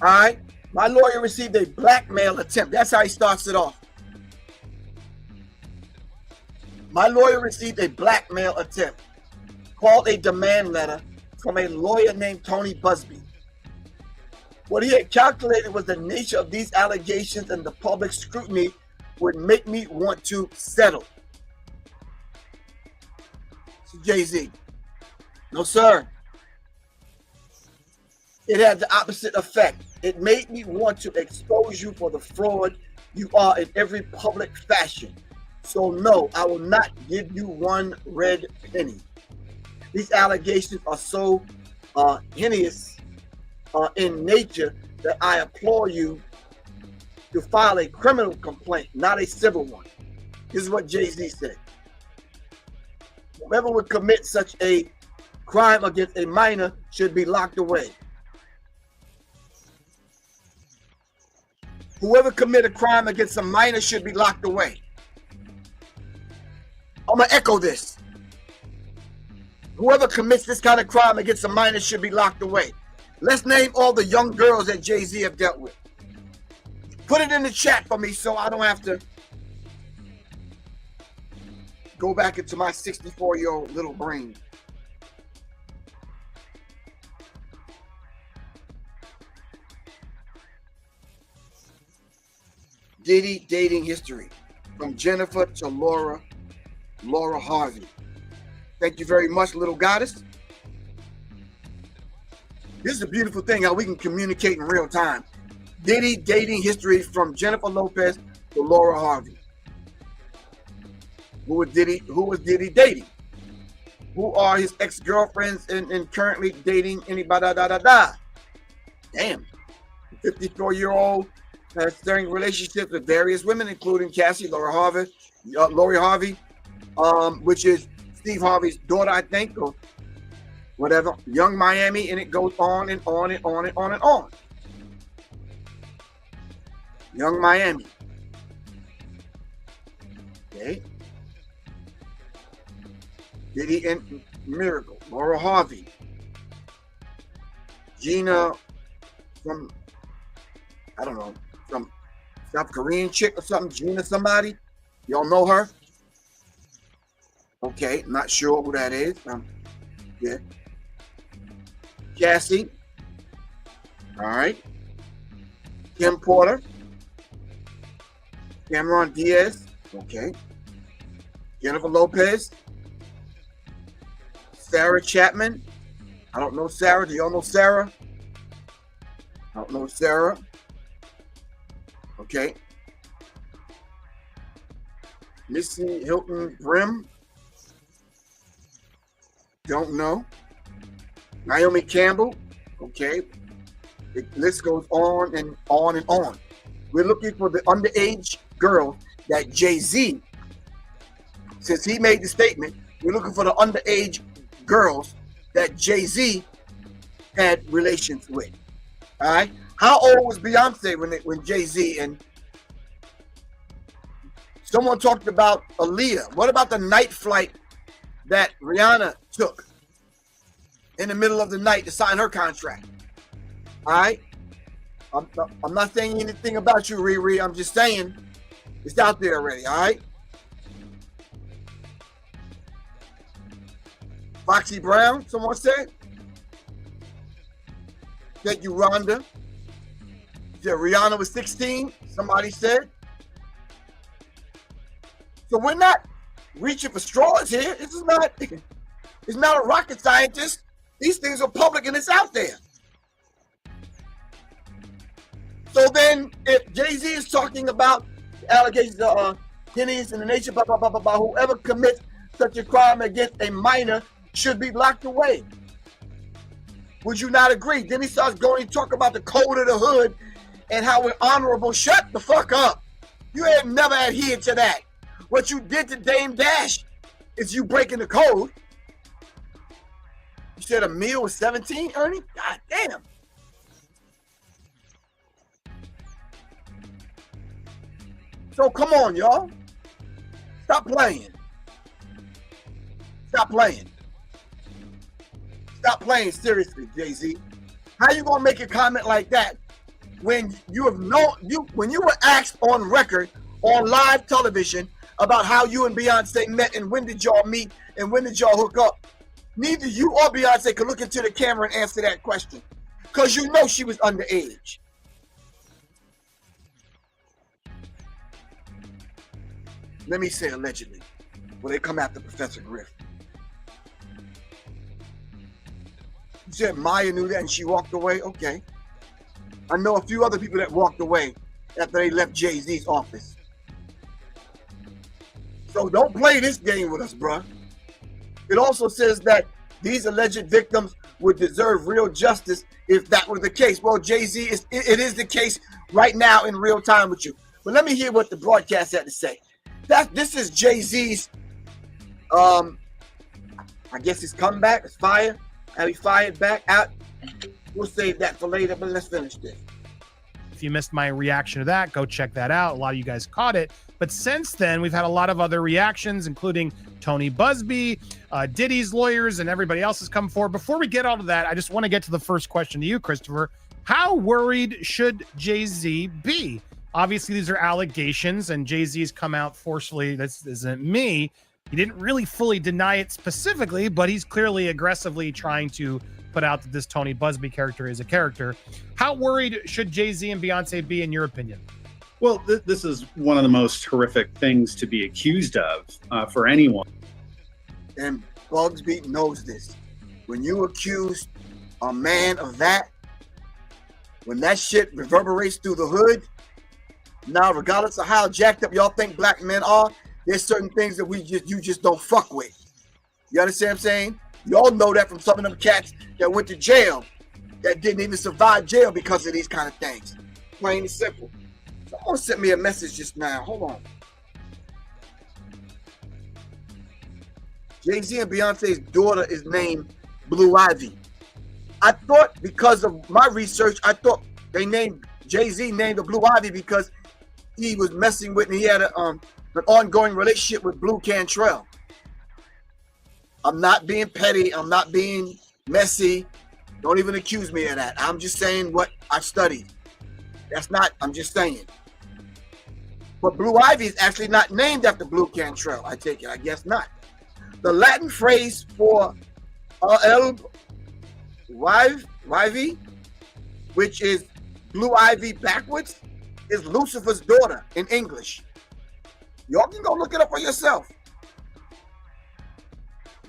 All right. My lawyer received a blackmail attempt. That's how he starts it off. My lawyer received a blackmail attempt called a demand letter from a lawyer named Tony Busby. What he had calculated was the nature of these allegations and the public scrutiny would make me want to settle. So Jay-Z, no sir. It had the opposite effect. It made me want to expose you for the fraud you are in every public fashion. So no, I will not give you one red penny. these allegations are so heinous in nature that I implore you to file a criminal complaint, not a civil one. This is what Jay-Z said. Whoever would commit such a crime against a minor should be locked away. Whoever commit a crime against a minor should be locked away. I'm going to echo this. Whoever commits this kind of crime against a minor should be locked away. Let's name all the young girls that Jay-Z have dealt with. Put it in the chat for me so I don't have to go back into my 64-year-old little brain. Diddy dating history, from Jennifer to Laura Harvey. Thank you very much, little goddess. This is a beautiful thing, how we can communicate in real time. Diddy dating history, from Jennifer Lopez to Laura Harvey. Who was Diddy dating? Who are his ex-girlfriends and currently dating anybody? Damn. 54-year-old has starting relationships with various women, including Lori Harvey, which is Steve Harvey's daughter, I think, or whatever. Young Miami, and it goes on and on and on and on and on. Young Miami. Okay. Diddy and Miracle. Laura Harvey. Gina from, I don't know, some South Korean chick or something. Gina somebody. Y'all know her? Okay, not sure who that is. Yeah. Cassie. All right. Kim Porter. Cameron Diaz. Okay. Jennifer Lopez. Sarah Chapman. I don't know Sarah. Do y'all know Sarah? I don't know Sarah. Okay. Missy Hilton Brim. Don't know. Naomi Campbell. Okay. The list goes on and on and on. We're looking for the underage girl that Jay-Z, since he made the statement, we're looking for the underage girls that Jay-Z had relations with. All right. How old was Beyonce when Jay-Z and someone talked about Aaliyah? What about the night flight that Rihanna took in the middle of the night to sign her contract? All right. I'm not saying anything about you, Riri. I'm just saying it's out there already. All right. Foxy Brown, someone said. Thank you, Rhonda. Yeah, Rihanna was 16, somebody said. So we're not reaching for straws here. This is not, it's not a rocket scientist. These things are public and it's out there. So then if Jay-Z is talking about allegations of guineas in the nation, blah, blah, blah, blah, blah, whoever commits such a crime against a minor should be locked away. Would you not agree? Then he starts going to talk about the code of the hood and how we're honorable. Shut the fuck up. You had never adhered to that. What you did to Dame Dash is you breaking the code. You said a meal was 17, Ernie? God damn. So come on, y'all. Stop playing. Stop playing. Stop playing seriously, Jay-Z. How you gonna make a comment like that when you have when you were asked on record on live television about how you and Beyonce met and when did y'all meet and when did y'all hook up? Neither you or Beyonce could look into the camera and answer that question because you know she was underage. Let me say allegedly, when they come after Professor Griff. You said Maya knew that and she walked away? Okay. I know a few other people that walked away after they left Jay-Z's office. So don't play this game with us, bruh. It also says that These alleged victims would deserve real justice if that were the case. Well, Jay-Z, it is the case right now in real time with you. But let me hear what the broadcast had to say. This is Jay-Z's, I guess his comeback, his fire, how he fired back out. We'll save that for later, but let's finish this. If you missed my reaction to that, go check that out. A lot of you guys caught it. But since then, we've had a lot of other reactions, including Tony Busby, Diddy's lawyers, and everybody else has come forward. Before we get all of that, I just want to get to the first question to you, Christopher. How worried should Jay-Z be? Obviously, these are allegations, and Jay-Z's come out forcefully. This isn't me. He didn't really fully deny it specifically, but he's clearly aggressively trying to put out that this Tony Busby character is a character. How worried should Jay-Z and Beyonce be, in your opinion? Well, this is one of the most horrific things to be accused of for anyone. And Busby knows this. When you accuse a man of that, when that shit reverberates through the hood, now regardless of how jacked up y'all think black men are, there's certain things that you just don't fuck with. You understand what I'm saying? Y'all know that from some of them cats that went to jail that didn't even survive jail because of these kind of things. Plain and simple. Someone sent me a message just now. Hold on. Jay-Z and Beyonce's daughter is named Blue Ivy. I thought, because of my research, I thought they named Jay-Z named the Blue Ivy because he was messing with, and he had an ongoing relationship with Blue Cantrell. I'm not being petty. I'm not being messy. Don't even accuse me of that. I'm just saying what I've studied. That's not, I'm just saying. But Blue Ivy is actually not named after Blue Cantrell. I take it. I guess not. The Latin phrase for El Ivy, which is Blue Ivy backwards, is Lucifer's daughter in English. Y'all can go look it up for yourself.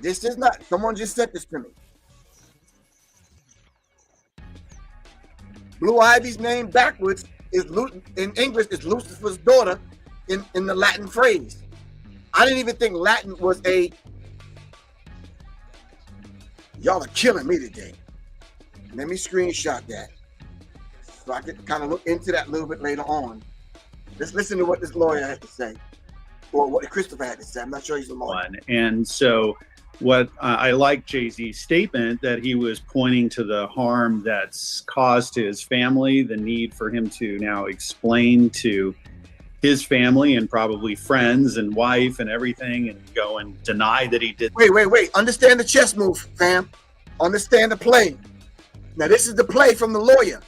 This is not, someone just said this to me. Blue Ivy's name backwards is in English is Lucifer's daughter in the Latin phrase. I didn't even think Latin was a. Y'all are killing me today. Let me screenshot that so I can kind of look into that a little bit later on. Let's listen to what this lawyer had to say, or what Christopher had to say. I'm not sure he's a lawyer. And so what I like Jay-Z's statement that he was pointing to the harm that's caused to his family, the need for him to now explain to his family and probably friends and wife and everything and go and deny that he did. Wait. Understand the chess move, fam. Understand the play. Now, this is the play from the lawyer.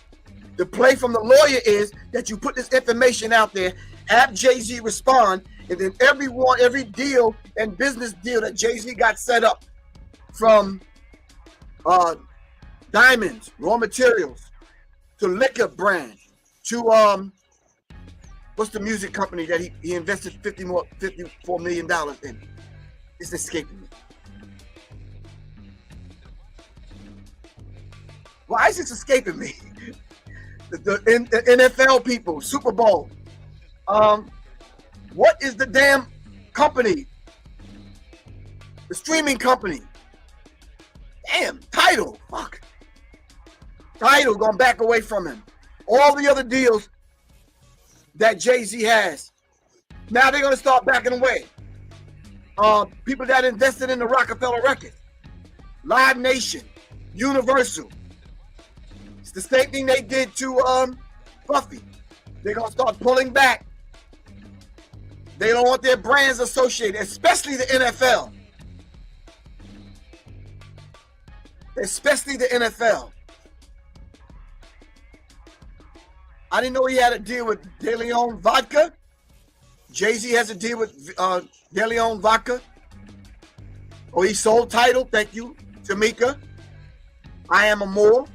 The play from the lawyer is that you put this information out there, have Jay-Z respond, and then every deal and business deal that Jay-Z got set up, from diamonds, raw materials, to liquor brand, to what's the music company that he invested $54 million in? It's escaping me. Why is this escaping me? The NFL people, Super Bowl. What is the damn company? The streaming company. Damn, Tidal. Fuck. Tidal gonna back away from him. All the other deals that Jay-Z has, now they're gonna start backing away. People that invested in the Rockefeller records, Live Nation, Universal. It's the same thing they did to Buffy. They're gonna start pulling back. They don't want their brands associated, especially the NFL. Especially the NFL. I didn't know he had a deal with De Leon Vodka. Jay-Z has a deal with De Leon Vodka. Oh, he sold Tidal. Thank you, Tamika. I am a Moore.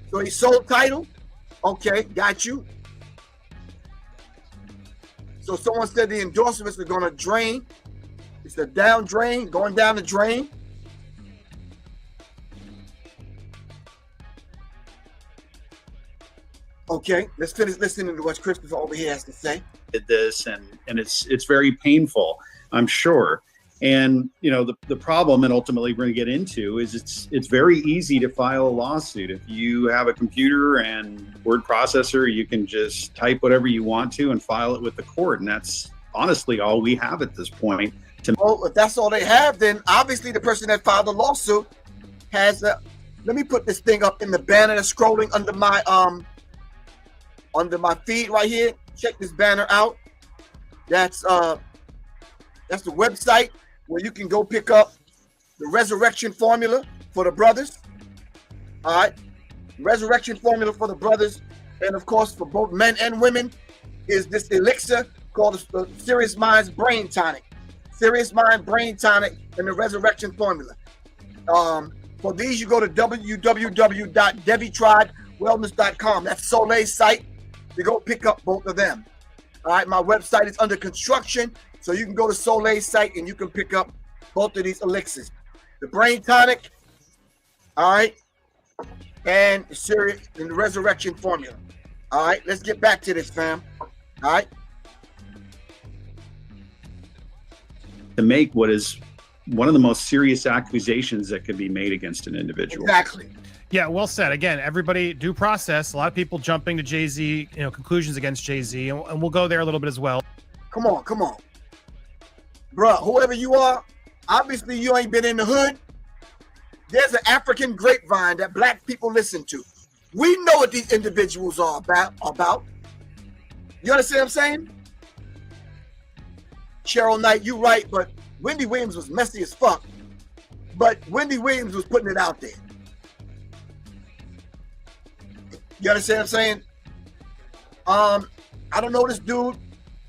So he sold Tidal. Okay, got you. So someone said the endorsements are going to drain. It's a down drain, going down the drain. Okay, let's finish listening to what Christopher over here has to say. Did this, and it's very painful, I'm sure. And the problem, and ultimately we're going to get into, is it's very easy to file a lawsuit. If you have a computer and word processor, you can just type whatever you want to and file it with the court, and that's honestly all we have at this point. Well, if that's all they have, then obviously the person that filed the lawsuit has let me put this thing up in the banner that's scrolling under my feed right here. Check this banner out. That's the website where you can go pick up the resurrection formula for the brothers. All right, resurrection formula for the brothers, and of course for both men and women, is this elixir called the Serious Minds Brain Tonic. Serious Mind Brain Tonic and the resurrection formula. For these, you go to www.devitribewellness.com. That's Soleil's site. You go pick up both of them. All right, my website is under construction, so you can go to Soleil's site and you can pick up both of these elixirs. The Brain Tonic, all right, and the resurrection formula. All right, let's get back to this, fam. All right. To make what is one of the most serious accusations that could be made against an individual. Exactly. Yeah, well said. Again, everybody due process. A lot of people jumping to Jay-Z, conclusions against Jay-Z, and we'll go there a little bit as well. Come on. Bruh, whoever you are, obviously you ain't been in the hood. There's an African grapevine that black people listen to. We know what these individuals are about. You understand what I'm saying? Cheryl Knight, you right, but Wendy Williams was messy as fuck. But Wendy Williams was putting it out there. You understand what I'm saying? I don't know this dude.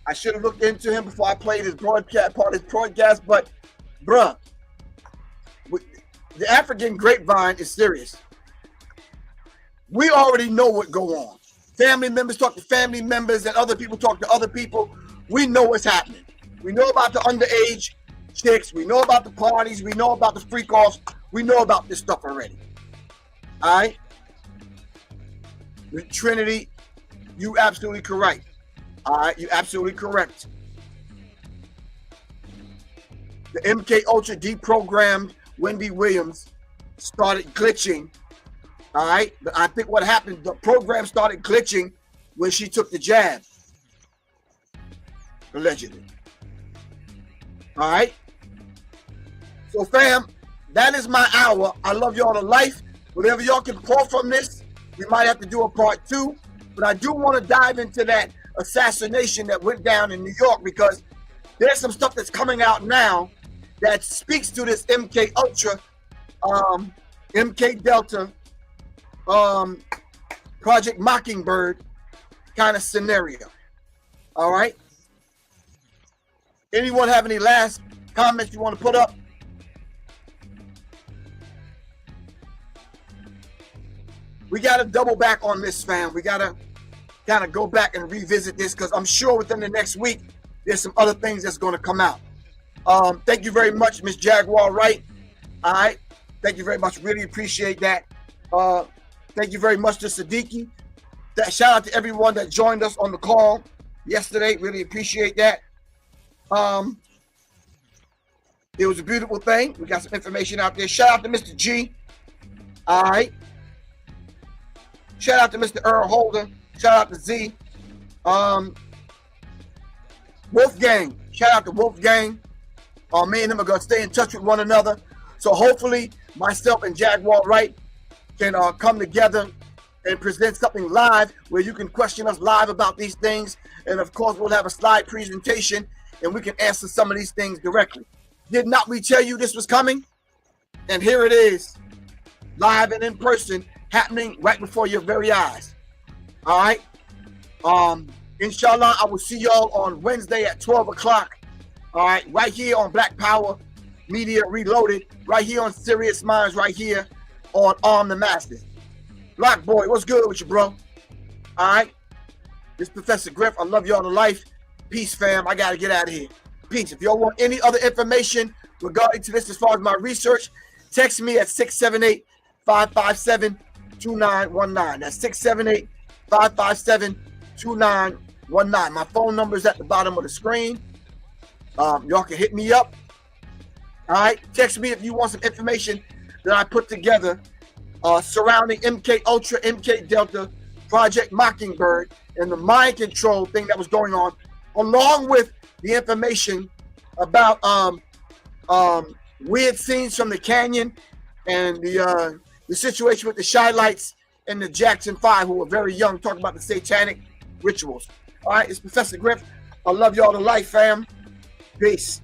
I should have looked into him before I played his broadcast, part of his broadcast, but bruh, the African grapevine is serious. We already know what go on. Family members talk to family members and other people talk to other people. We know what's happening. We know about the underage chicks. We know about the parties. We know about the freak-offs. We know about this stuff already. All right? Trinity, you absolutely correct. All right? You absolutely correct. The MK Ultra deprogrammed Wendy Williams started glitching. All right? But I think what happened, the program started glitching when she took the jab. Allegedly. All right. So, fam, that is my hour. I love y'all to life. Whatever y'all can pull from this, we might have to do a part 2. But I do want to dive into that assassination that went down in New York, because there's some stuff that's coming out now that speaks to this MK Ultra, MK Delta, Project Mockingbird kind of scenario. All right. Anyone have any last comments you want to put up? We got to double back on this, fam. We got to kind of go back and revisit this, because I'm sure within the next week, there's some other things that's going to come out. Thank you very much, Miss Jaguar Wright. All right. Thank you very much. Really appreciate that. Thank you very much to Siddiqui. Shout out to everyone that joined us on the call yesterday. Really appreciate that. It was a beautiful thing. We got some information out there. Shout out to Mr. G. All right. Shout out to Mr. Earl Holder. Shout out to Z. Wolfgang. Shout out to Wolfgang. Me and him are going to stay in touch with one another. So hopefully myself and Jaguar Wright can come together and present something live where you can question us live about these things. And of course, we'll have a slide presentation and we can answer some of these things directly. Did not we tell you this was coming? And here it is, live and in person, happening right before your very eyes. All right. Inshallah, I will see y'all on Wednesday at 12 o'clock. All right, right here on Black Power Media Reloaded, right here on Serious Minds, right here on Arm the Masses. Black Boy, what's good with you, bro? All right. This is Professor Griff. I love y'all to life. Peace, fam. I got to get out of here. Peace. If y'all want any other information regarding to this as far as my research, text me at 678-557-2919. That's 678-557-2919. My phone number is at the bottom of the screen. Y'all can hit me up. All right, text me if you want some information that I put together surrounding MK Ultra, MK Delta, Project Mockingbird, and the mind control thing that was going on, along with the information about weird scenes from the canyon and the situation with the Shy Lights and the Jackson 5, who were very young, talking about the satanic rituals. All right, it's Professor Griff. I love y'all to life, fam. Peace.